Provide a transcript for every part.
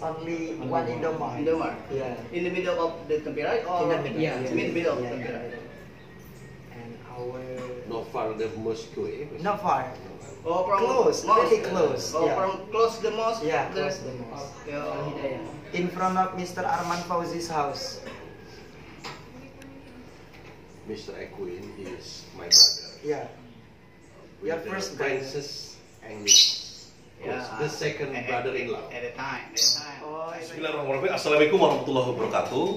only one Indomart. Indomart. Yeah. In the middle of the Tempirai or In the middle. Yeah. in the middle of Yeah, Tempirai. And our Not far the Moscow, eh? not far. Oh, from Close, mosque. really close. Oh, Yeah. from close the mosque. Yeah, the- close the mosque. Okay, oh. Hidayah. In front of Mr. Arman Fauzi's house. Mr. Equin is my brother. Yeah. Your With the first brother. Princess English. Yeah. The second brother-in-law. At the time. Oh, Bismillahirrahmanirrahim. Assalamualaikum warahmatullahi wabarakatuh.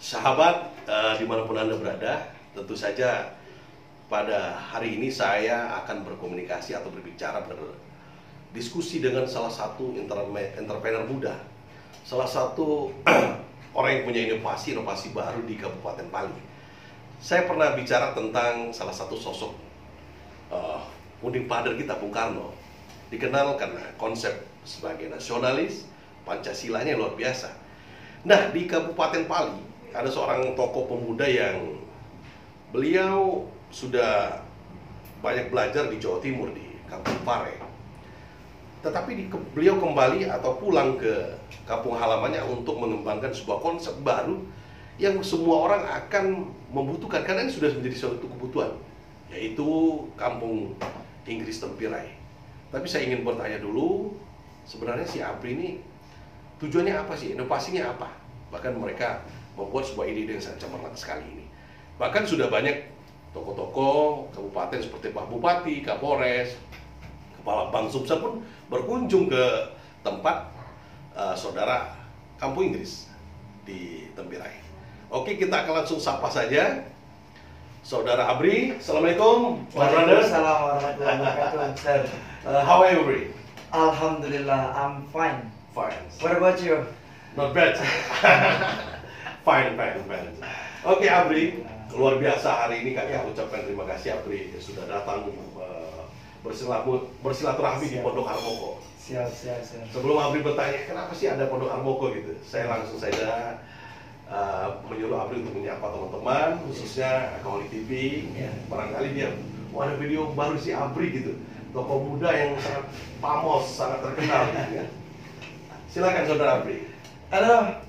Sahabat dimanapun Anda berada, tentu saja pada hari ini saya akan berkomunikasi atau berbicara, berdiskusi dengan salah satu entrepreneur muda, salah satu orang yang punya inovasi baru di Kabupaten Pali. Saya pernah bicara tentang salah satu sosok founding father kita, Bung Karno, dikenal karena konsep sebagai nasionalis, Pancasilanya luar biasa. Nah, di Kabupaten Pali ada seorang tokoh pemuda yang beliau sudah banyak belajar di Jawa Timur, di Kampung Pare. Tetapi beliau kembali atau pulang ke kampung halamannya untuk mengembangkan sebuah konsep baru yang semua orang akan membutuhkan, karena ini sudah menjadi suatu kebutuhan, yaitu Kampung Inggris Tempirai. Tapi saya ingin bertanya dulu, sebenarnya si Abri ini tujuannya apa sih? Inovasinya apa? Bahkan mereka membuat sebuah ide yang sangat cemerlang sekali ini. Bahkan sudah banyak tokoh-tokoh kabupaten seperti Pak Bupati, Kapolres, Kepala Bank Sumsel pun berkunjung ke tempat saudara Kampung Inggris di Tempirai. Oke, kita akan langsung sapa saja Saudara Abri. Assalamualaikum, Waalaikumsalam warahmatullahi wabarakatuh, sir. How are you, Abri? Alhamdulillah, I'm fine. Fine. What about you? Not bad. Fine. Oke, Abri, luar biasa hari ini kakak ucapkan terima kasih Abri sudah datang bersilaturahmi di Pondok Harmoko. Siap. Sebelum Abri bertanya kenapa sih ada Pondok Harmoko gitu, saya langsung saja menyuruh Abri untuk menyapa teman-teman, khususnya Akaholi TV. Barangkali dia ada video baru si Abri gitu, tokoh muda yang sangat pamos, sangat terkenal gitu ya. Silakan Saudara Abri. Halo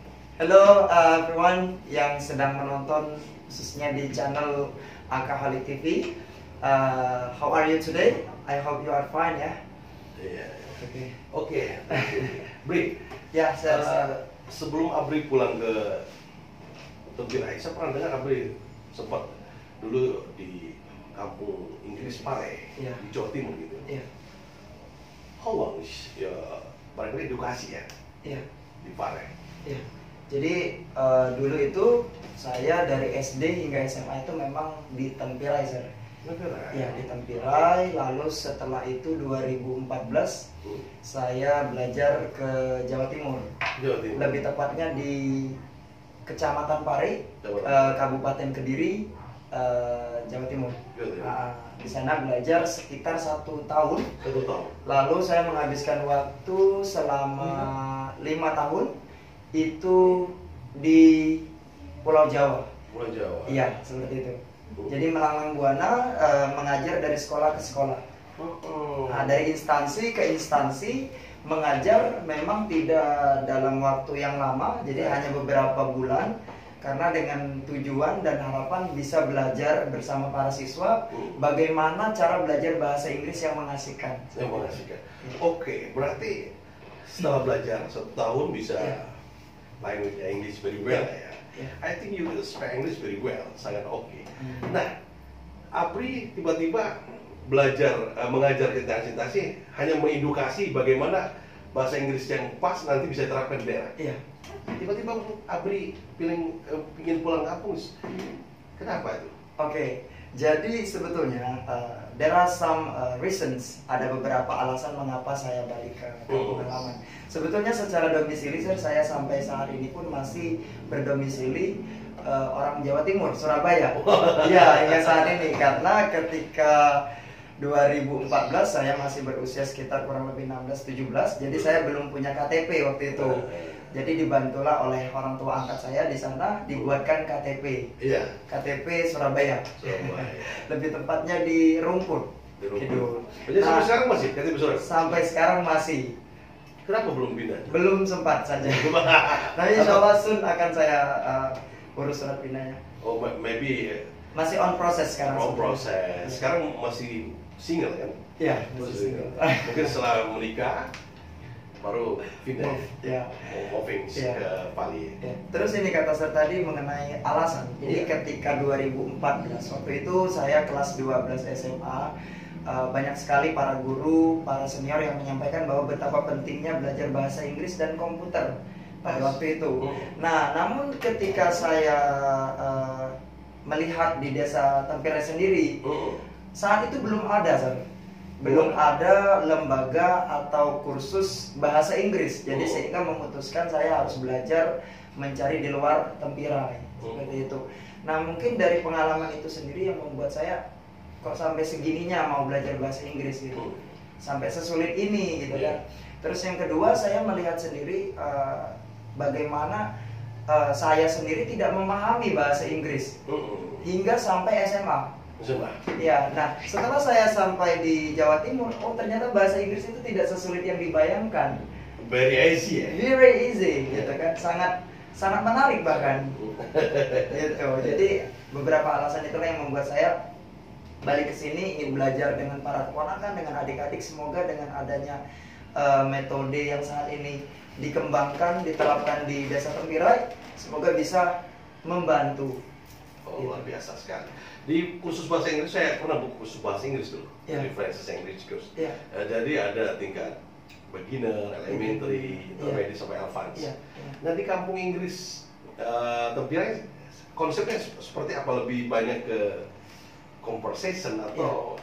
everyone yang sedang menonton khususnya di channel Akaholi TV. How are you today? I hope you are fine ya. Iya. Oke. Bri. Ya, saya Sebelum Abri pulang ke Tempirai, saya pernah dengar Abri sempat dulu di Kampung Inggris Pare, Iya. di Jawa Timur gitu. Iya. How long ya, barangkali edukasi ya Iya. di Pare. Iya. Jadi dulu itu saya dari SD hingga SMA itu memang di Tempirai, sir. Ya, di Tempirai. Lalu setelah itu 2014 saya belajar ke Jawa Timur. Jawa Timur. Lebih tepatnya di Kecamatan Pare, Kabupaten Kediri, Jawa Timur. Jawa Timur. Di sana belajar sekitar 1 tahun. 1 tahun. Lalu saya menghabiskan waktu selama 5 tahun itu di Pulau Jawa. Pulau Jawa. Iya, seperti itu. Jadi melanglang buana mengajar dari sekolah ke sekolah. Nah, dari instansi ke instansi mengajar memang tidak dalam waktu yang lama, jadi hanya beberapa bulan, karena dengan tujuan dan harapan bisa belajar bersama para siswa bagaimana cara belajar bahasa Inggris yang mengasihkan. Yang mengasihkan. Oke, berarti setelah belajar 1 tahun bisa language English very well ya. I think you will speak English very well, sangat oke. Nah, Abri tiba-tiba belajar mengajar ke instansi hanya mengedukasi bagaimana bahasa Inggris yang pas nanti bisa diterapkan di daerah. Iya. Tiba-tiba Abri pingin pulang kampung. Kenapa itu? Oke, jadi sebetulnya there are some reasons, ada beberapa alasan mengapa saya balik ke kampung halaman. Sebetulnya secara domisili saya sampai saat ini pun masih berdomisili orang Jawa Timur, Surabaya. Iya, hingga saat ini, karena ketika 2014 saya masih berusia sekitar kurang lebih 16-17, jadi saya belum punya KTP waktu itu. Jadi dibantulah oleh orang tua angkat saya di sana dibuatkan KTP. Iya. KTP Surabaya. Surabaya. Lebih tepatnya di Rumput. Di Rumput. Kidul. Jadi sampai sekarang masih KTP Surabaya? Sampai sekarang masih. Kenapa belum pindah? Belum sempat saja. Tapi insya Allah soon akan saya urus surat pindahnya. Oh, maybe Masih on proses sekarang. oh proses. Sekarang masih single kan? Iya, masih single. Mungkin setelah menikah baru pindah. Ya. Moving Iya. ke Bali. Ya. Terus ini kata Sir tadi mengenai alasan. Jadi ketika 2014 waktu itu saya kelas 12 SMA, banyak sekali para guru, para senior yang menyampaikan bahwa betapa pentingnya belajar bahasa Inggris dan komputer pada waktu itu. Nah, namun ketika saya melihat di desa Tempirai sendiri, saat itu belum ada, Sir. Belum ada lembaga atau kursus bahasa Inggris. Jadi sehingga memutuskan saya harus belajar mencari di luar Tempirai. Seperti itu. Nah, mungkin dari pengalaman itu sendiri yang membuat saya kok sampai segininya mau belajar bahasa Inggris gitu. Sampai sesulit ini gitu kan. Terus yang kedua, saya melihat sendiri bagaimana saya sendiri tidak memahami bahasa Inggris hingga sampai SMA. Ya, nah setelah saya sampai di Jawa Timur, oh ternyata bahasa Inggris itu tidak sesulit yang dibayangkan. Very easy ya. Very easy, gitu kan, sangat menarik bahkan. Gitu. Jadi beberapa alasan itulah yang membuat saya balik ke sini ingin belajar dengan para keponakan, dengan adik-adik. Semoga dengan adanya metode yang saat ini dikembangkan, diterapkan di Desa Tempirai, semoga bisa membantu. Oh, luar biasa sekali. Di kursus bahasa Inggris saya pernah buku kursus bahasa Inggris dulu. Ya. Di Francis English Course. Ya. Jadi ada tingkat beginner, elementary, intermediate sampai advance. Ya. Nah di kampung Inggris Tempirai konsepnya seperti apa? Lebih banyak ke conversation atau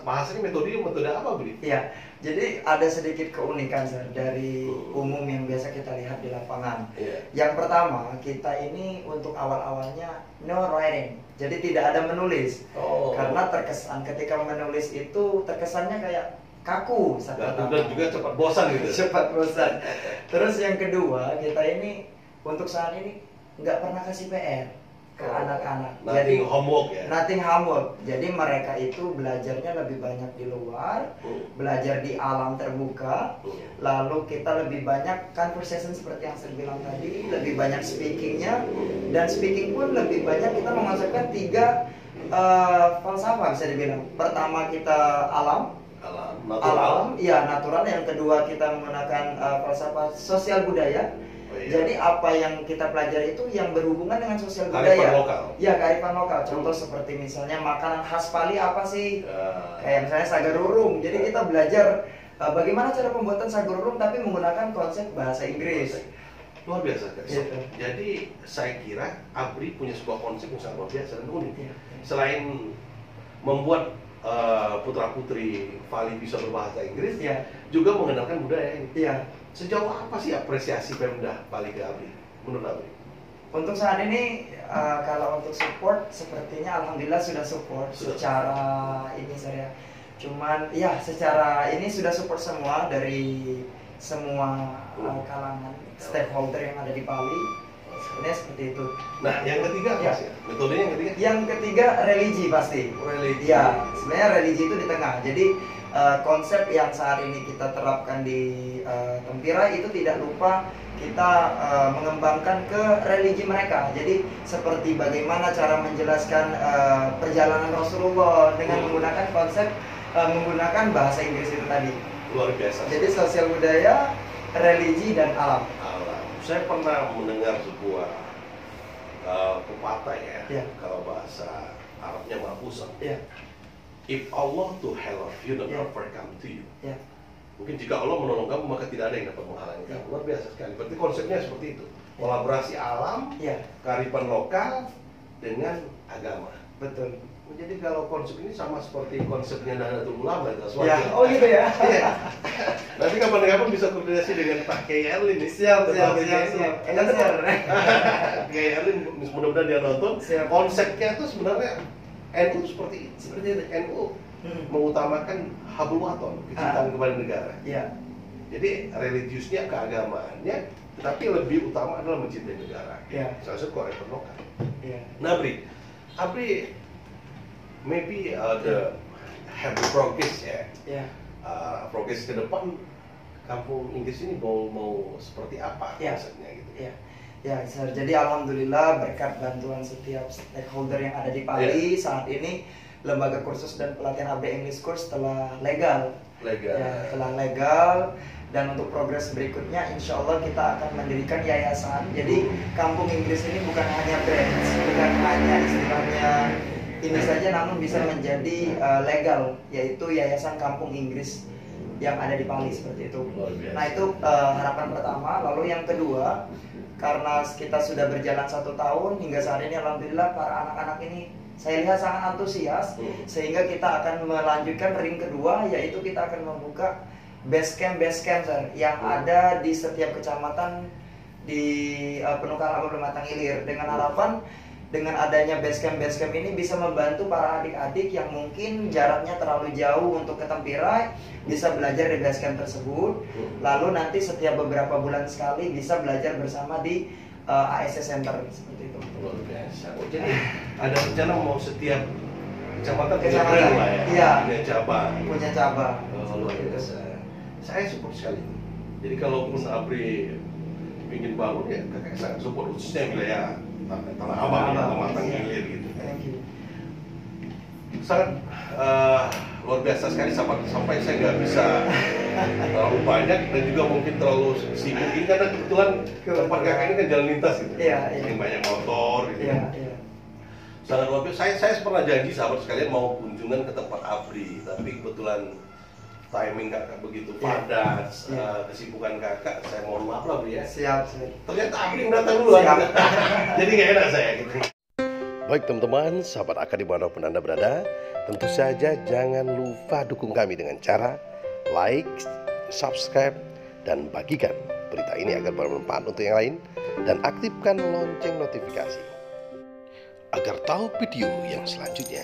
bahasanya metode apa beli? Ya, jadi ada sedikit keunikan Sir, dari umum yang biasa kita lihat di lapangan. Yang pertama, kita ini untuk awal-awalnya no writing, jadi tidak ada menulis. Karena terkesan ketika menulis itu terkesannya kayak kaku. Dan juga cepat bosan gitu. Cepat bosan. Terus yang kedua, kita ini untuk saat ini nggak pernah kasih PR ke anak-anak. Nothing homework ya? Nothing homework. Jadi mereka itu belajarnya lebih banyak di luar, belajar di alam terbuka. Lalu kita lebih banyak conversation seperti yang saya bilang tadi, lebih banyak speakingnya. Dan speaking pun lebih banyak kita mengasahkan 3 falsafah bisa dibilang. Pertama kita alam, natural. Ya natural. Yang kedua kita menggunakan falsafah sosial budaya. Jadi apa yang kita pelajari itu yang berhubungan dengan sosial budaya. Kearifan lokal. Ya, kearifan lokal. Contoh seperti misalnya makanan khas Bali apa sih? Kayak misalnya sagarurung. Jadi kita belajar bagaimana cara pembuatan sagarurung tapi menggunakan konsep bahasa Inggris. Luar biasa. Gitu. Jadi saya kira ABRI punya sebuah konsep yang sangat luar biasa dan unik. Selain membuat putra-putri Bali bisa berbahasa Inggris, juga mengenalkan budaya ini. Sejauh apa sih apresiasi Pemda Bali ke ABRI menurut ABRI? Untuk saat ini kalau untuk support sepertinya alhamdulillah sudah support secara ini saya. Cuman ya secara ini sudah support semua dari semua kalangan stakeholder yang ada di Bali. Sebenarnya seperti itu. Nah, yang ketiga apa sih? Metodenya yang ketiga? Yang ketiga religi pasti. Religi. Ya, sebenarnya religi itu di tengah. Jadi konsep yang saat ini kita terapkan di Tempirai itu tidak lupa kita mengembangkan ke religi mereka. Jadi seperti bagaimana cara menjelaskan perjalanan Rasulullah dengan menggunakan konsep menggunakan bahasa Inggris itu tadi. Luar biasa. Jadi sosial budaya, religi dan alam. Saya pernah mendengar sebuah pepatah ya, kalau bahasa Arabnya Ma'usah. If Allah to help you, not offer come to you. Mungkin jika Allah menolong kamu, maka tidak ada yang dapat menghalangi kamu. Luar biasa sekali. Berarti konsepnya seperti itu. Kolaborasi alam, kearifan lokal dengan agama. Betul. Jadi kalau konsep ini sama seperti konsepnya Nahdlatul Ulama itu. Oh gitu ya. Nanti kapan-kapan bisa koordinasi dengan Pak Kiai Erlin nih. Siap. Kiai Erlin mudah-mudahan dia nonton. Konsepnya itu sebenarnya NU seperti itu. NU mengutamakan hablul wathon, kecintaan kepada negara. Jadi religiusnya, keagamaannya, tetapi lebih utama adalah mencintai negara. Salah satu kearifan lokal. Nah, ABRI maybe have the progress progress ke depan kampung Inggris ini mau seperti apa Ya. konsepnya gitu? Ya, ya, sir. Jadi alhamdulillah berkat bantuan setiap stakeholder yang ada di Bali saat ini lembaga kursus dan pelatihan ABRI English Course telah legal. Legal. Ya, telah legal. Dan untuk progres berikutnya, insya Allah kita akan mendirikan yayasan. Jadi kampung Inggris ini bukan hanya branch, bukan hanya istilahnya ini saja, namun bisa menjadi legal, yaitu yayasan kampung Inggris yang ada di Bali seperti itu. Luar biasa. Nah itu harapan pertama. Lalu yang kedua, karena kita sudah berjalan 1 tahun hingga saat ini, alhamdulillah para anak-anak ini saya lihat sangat antusias, sehingga kita akan melanjutkan ring kedua, yaitu kita akan membuka base camp sir, yang ada di setiap kecamatan di Penukaran Pematang Ilir, dengan harapan dengan adanya base camp ini bisa membantu para adik-adik yang mungkin jaraknya terlalu jauh untuk ke Tempirai bisa belajar di base camp tersebut. Lalu nanti setiap beberapa bulan sekali bisa belajar bersama di ASC Center seperti itu. Luar biasa. Oh, jadi ada rencana mau setiap kecamatan punya Kecamatan, brand lah ya, iya. punya cabang. Punya cabang. Oh, luar biasa. Saya support sekali. Jadi kalaupun ABRI ingin bangun ya, kakak sangat support, khususnya wilayah Tanah Abang, ya, Pematang Ilir gitu. Thank you. Sangat luar biasa sekali sampai saya nggak bisa terlalu banyak dan juga mungkin terlalu sibuk ini karena kebetulan tempat kakak ini kan jalan lintas gitu. Iya, iya. Yang banyak motor gitu. Iya, iya. Sangat luar biasa. Saya pernah janji sahabat sekalian mau kunjungan ke tempat ABRI, tapi kebetulan timing kakak begitu padat, kesibukan kakak, saya mohon maaf lah Bri ya. Siap, siap. Ternyata ABRI yang datang duluan. Siap. Jadi nggak enak saya gitu. Baik teman-teman, sahabat AK dimanapun Anda berada, tentu saja jangan lupa dukung kami dengan cara like, subscribe, dan bagikan berita ini agar bermanfaat untuk yang lain, dan aktifkan lonceng notifikasi agar tahu video yang selanjutnya.